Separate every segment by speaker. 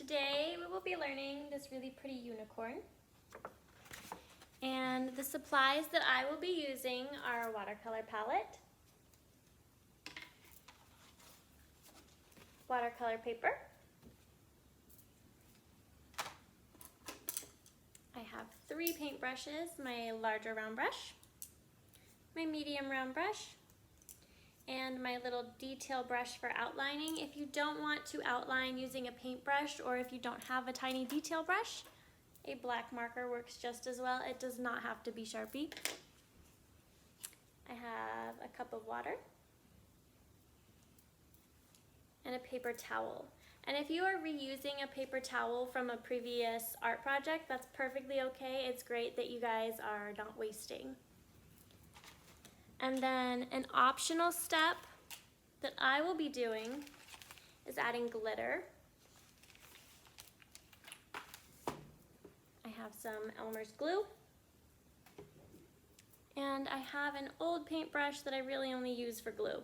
Speaker 1: Today we will be learning this really pretty unicorn. And the supplies that I will be using are a watercolor palette, watercolor paper, I have 3 paintbrushes, my larger round brush, my medium round brush, and my little detail brush for outlining. If you don't want to outline using a paintbrush, or if you don't have a tiny detail brush, a black marker works just as well. It does not have to be Sharpie. I have a cup of water and a paper towel. And if you are reusing a paper towel from a previous art project, that's perfectly okay. It's great that you guys are not wasting. And then an optional step that I will be doing is adding glitter. I have some Elmer's glue. And I have an old paintbrush that I really only use for glue.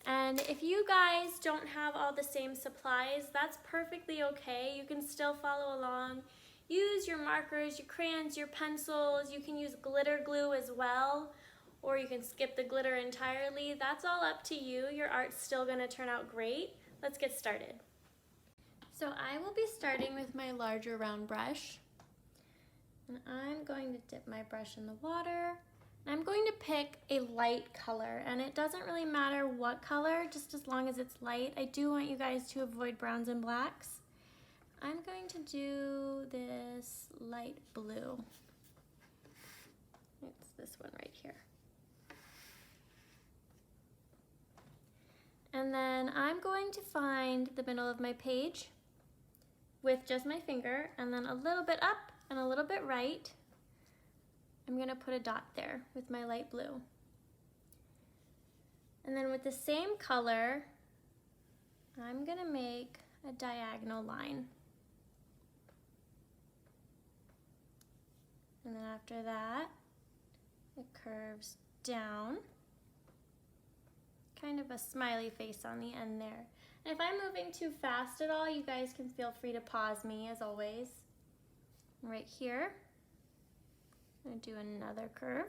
Speaker 1: And if you guys don't have all the same supplies, that's perfectly okay. You can still follow along. Use your markers, your crayons, your pencils. You can use glitter glue as well, or you can skip the glitter entirely. That's all up to you. Your art's still gonna turn out great. Let's get started. So I will be starting with my larger round brush. And I'm going to dip my brush in the water. I'm going to pick a light color, and it doesn't really matter what color, just as long as it's light. I do want you guys to avoid browns and blacks. I'm going to do this light blue. It's this one right here. And then I'm going to find the middle of my page with just my finger, and then a little bit up and a little bit right. I'm gonna put a dot there with my light blue. And then with the same color, I'm gonna make a diagonal line. And then after that, it curves down. Kind of a smiley face on the end there. And if I'm moving too fast at all, you guys can feel free to pause me as always. Right here, I'm gonna do another curve,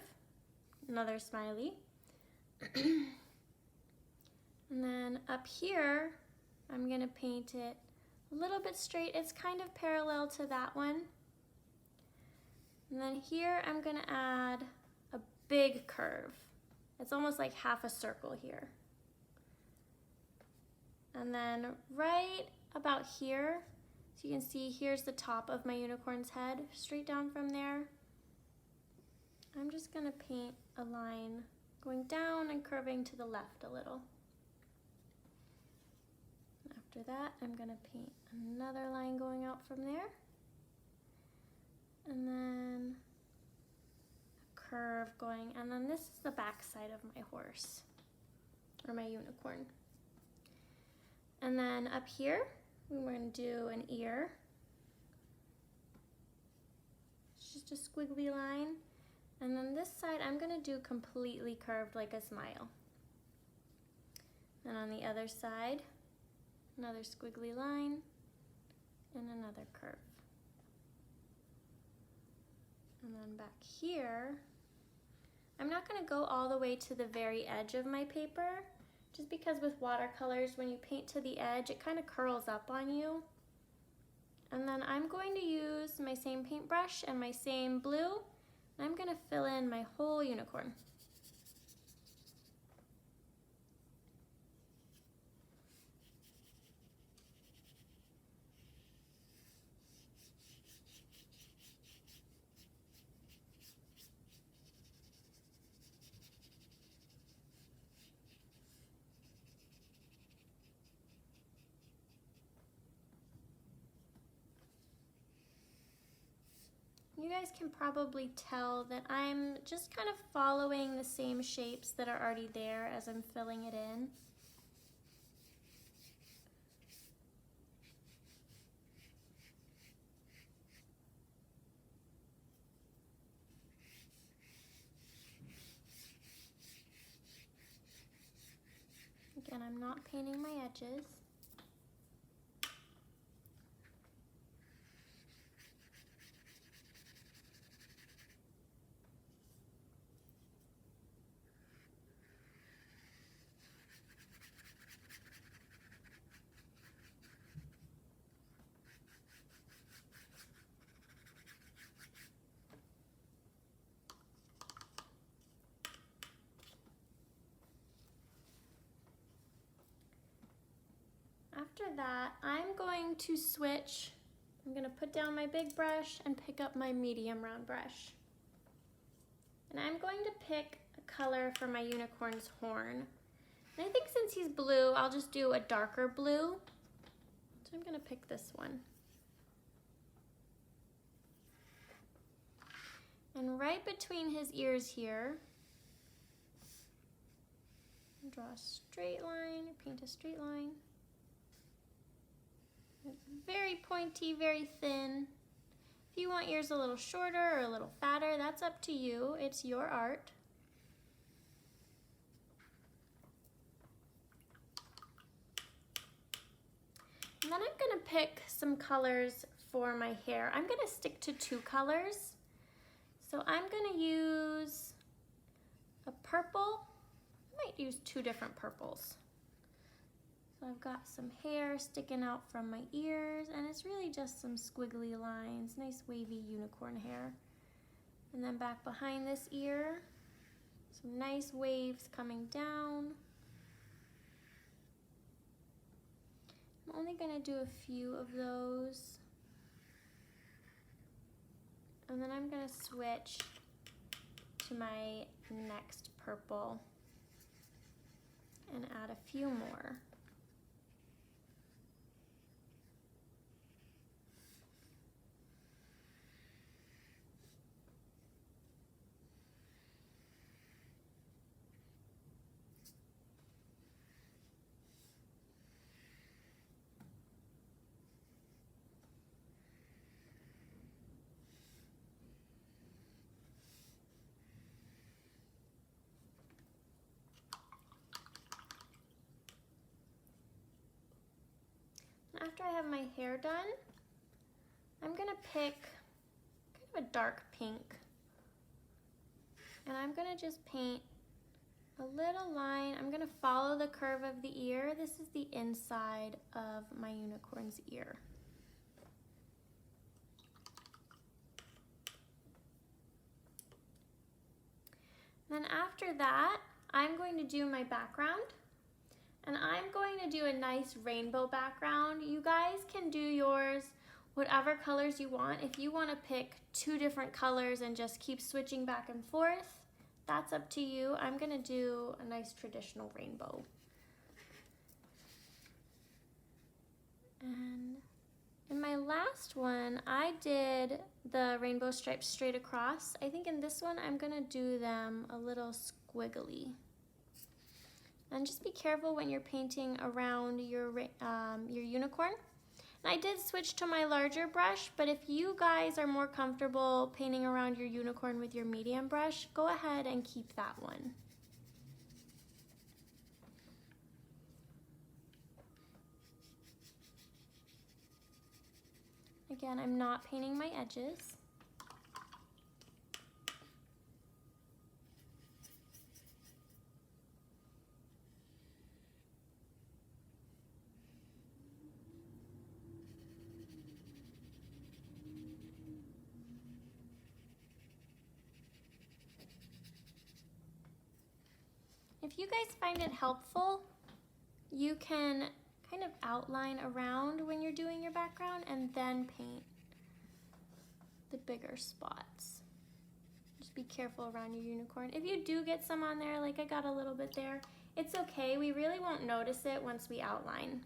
Speaker 1: another smiley. And then up here, I'm gonna paint it a little bit straight. It's kind of parallel to that one. And then here, I'm gonna add a big curve. It's almost like half a circle here. And then right about here, so you can see here's the top of my unicorn's head, straight down from there. I'm just gonna paint a line going down and curving to the left a little. After that, I'm gonna paint another line going out from there. And then a curve going, and then this is the back side of my horse, or my unicorn. And then up here, we're gonna do an ear. It's just a squiggly line. And then this side, I'm gonna do completely curved like a smile. And on the other side, another squiggly line and another curve. And then back here, I'm not gonna go all the way to the very edge of my paper, just because with watercolors, when you paint to the edge, it kind of curls up on you. And then I'm going to use my same paintbrush and my same blue. I'm gonna fill in my whole unicorn. You guys can probably tell that I'm just kind of following the same shapes that are already there as I'm filling it in. Again, I'm not painting my edges. after that, I'm going to switch. I'm going to put down my big brush and pick up my medium round brush. And I'm going to pick a color for my unicorn's horn. And I think since he's blue, I'll just do a darker blue. So I'm going to pick this one. And right between his ears here, draw a straight line, paint a straight line. It's very pointy, very thin. If you want yours a little shorter or a little fatter, that's up to you. It's your art. And then I'm gonna pick some colors for my hair. I'm gonna stick to 2 colors. So I'm gonna use a purple. I might use 2 different purples. So I've got some hair sticking out from my ears, and it's really just some squiggly lines, nice wavy unicorn hair. And then back behind this ear, some nice waves coming down. I'm only gonna do a few of those. And then I'm gonna switch to my next purple and add a few more. After I have my hair done, I'm gonna pick kind of a dark pink, and I'm gonna just paint a little line. I'm gonna follow the curve of the ear. This is the inside of my unicorn's ear. Then after that, I'm going to do my background. And I'm going to do a nice rainbow background. You guys can do yours whatever colors you want. If you want to pick 2 different colors and just keep switching back and forth, that's up to you. I'm going to do a nice traditional rainbow. And in my last one, I did the rainbow stripes straight across. I think in this one, I'm going to do them a little squiggly. And just be careful when you're painting around your unicorn. And I did switch to my larger brush, but if you guys are more comfortable painting around your unicorn with your medium brush, go ahead and keep that one. Again, I'm not painting my edges. If you guys find it helpful, you can kind of outline around when you're doing your background and then paint the bigger spots. Just be careful around your unicorn. If you do get some on there, like I got a little bit there, it's okay. We really won't notice it once we outline.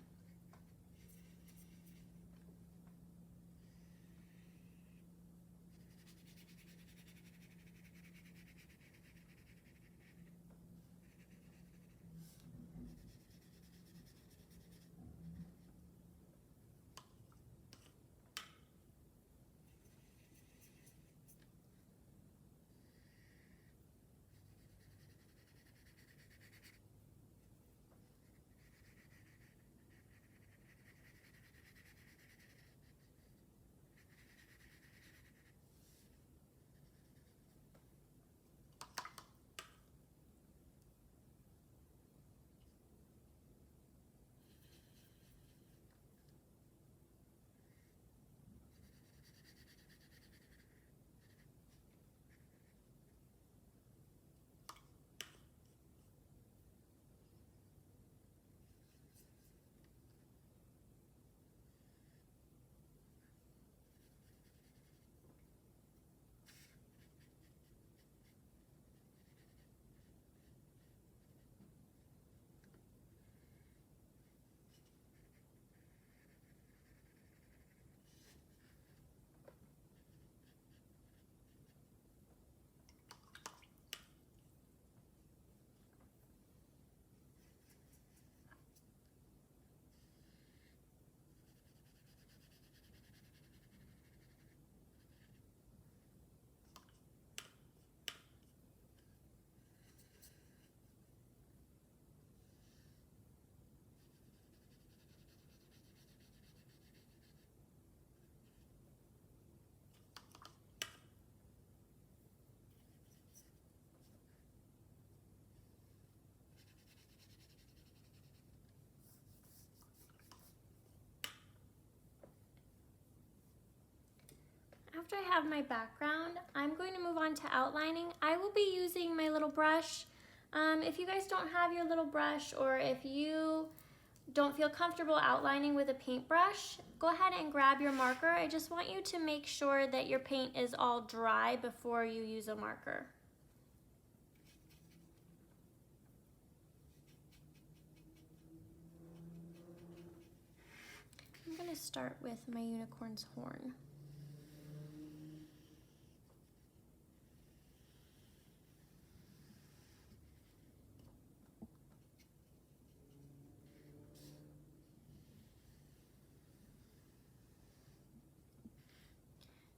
Speaker 1: After I have my background, I'm going to move on to outlining. I will be using my little brush. If you guys don't have your little brush, or if you don't feel comfortable outlining with a paintbrush, go ahead and grab your marker. I just want you to make sure that your paint is all dry before you use a marker. I'm going to start with my unicorn's horn.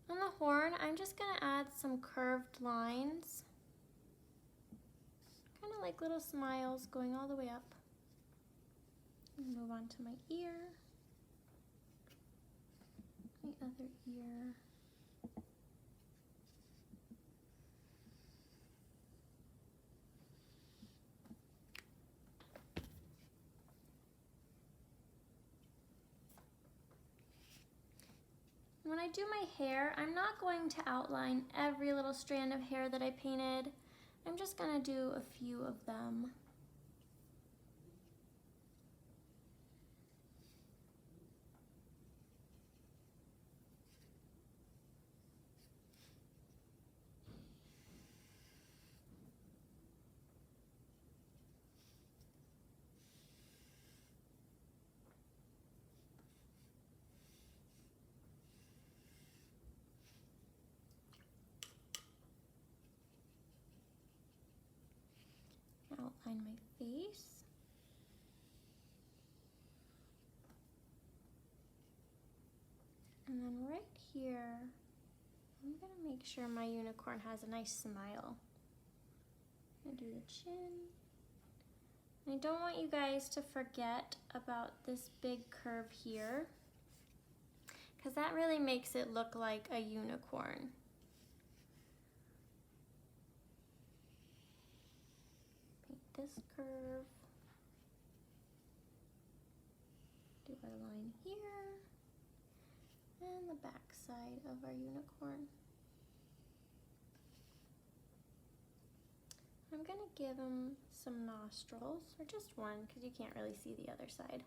Speaker 1: On the horn, I'm just going to add some curved lines, kind of like little smiles going all the way up. Move on to my ear, my other ear. When I do my hair, I'm not going to outline every little strand of hair that I painted. I'm just going to do a few of them. Outline my face. And then right here, I'm going to make sure my unicorn has a nice smile. I'm going to do the chin. And I don't want you guys to forget about this big curve here, because that really makes it look like a unicorn. This curve, do our line here, and the back side of our unicorn. I'm going to give him some nostrils, or just one, because you can't really see the other side.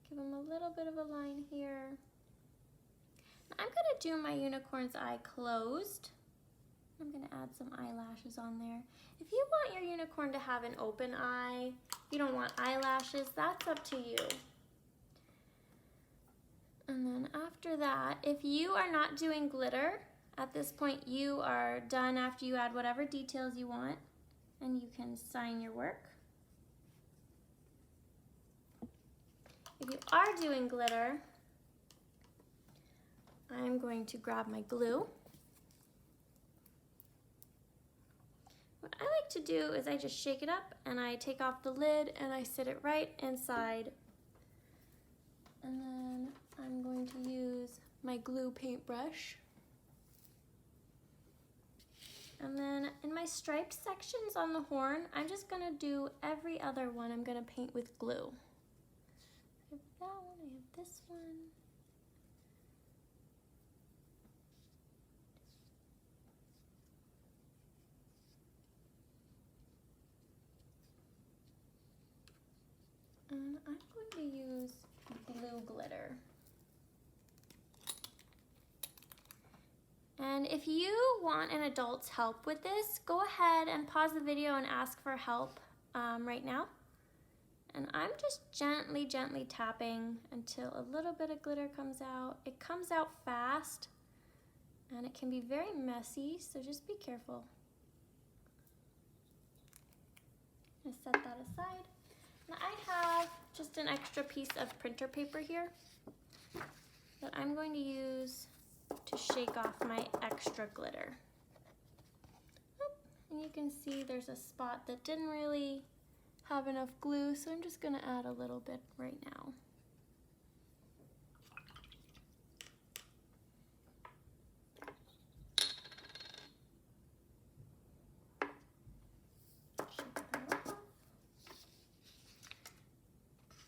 Speaker 1: Give him a little bit of a line here. I'm going to do my unicorn's eye closed. I'm going to add some eyelashes on there. If you want your unicorn to have an open eye, you don't want eyelashes, that's up to you. And then after that, if you are not doing glitter, at this point you are done after you add whatever details you want, and you can sign your work. If you are doing glitter, I'm going to grab my glue. What I like to do is I just shake it up and I take off the lid and I sit it right inside. And then I'm going to use my glue paintbrush. And then in my striped sections on the horn, I'm just going to do every other one I'm going to paint with glue. I have that one, I have this one. And I'm going to use blue glitter. And if you want an adult's help with this, go ahead and pause the video and ask for help right now. And I'm just gently tapping until a little bit of glitter comes out. It comes out fast and it can be very messy, so just be careful. I'm gonna set that aside. Now I have just an extra piece of printer paper here that I'm going to use to shake off my extra glitter. And you can see there's a spot that didn't really have enough glue, so I'm just going to add a little bit right now.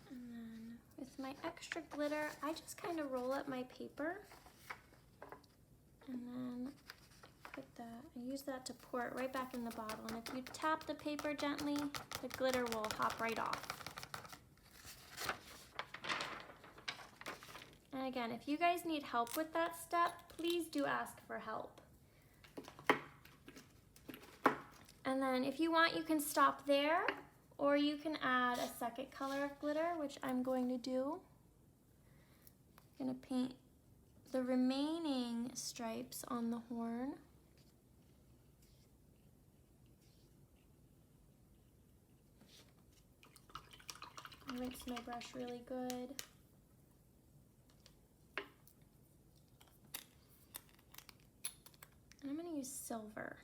Speaker 1: And then with my extra glitter, I just kind of roll up my paper And then put that, I use that to pour it right back in the bottle. And if you tap the paper gently, the glitter will hop right off. And again, if you guys need help with that step, please do ask for help. And then if you want, you can stop there, or you can add a second color of glitter, which I'm going to do. I'm gonna paint the remaining stripes on the horn. I rinse my brush really good. And I'm gonna use silver.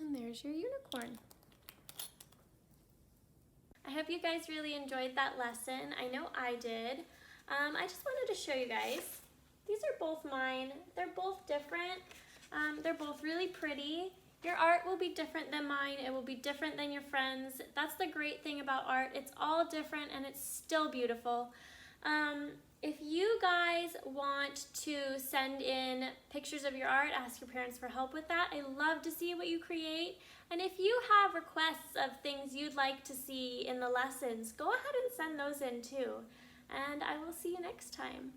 Speaker 1: And there's your unicorn. I hope you guys really enjoyed that lesson. I know I did. I just wanted to show you guys. These are both mine. They're both different. They're both really pretty. Your art will be different than mine. It will be different than your friends. That's the great thing about art. It's all different and it's still beautiful. If you guys want to send in pictures of your art, ask your parents for help with that. I love to see what you create. And if you have requests of things you'd like to see in the lessons, go ahead and send those in too. And I will see you next time.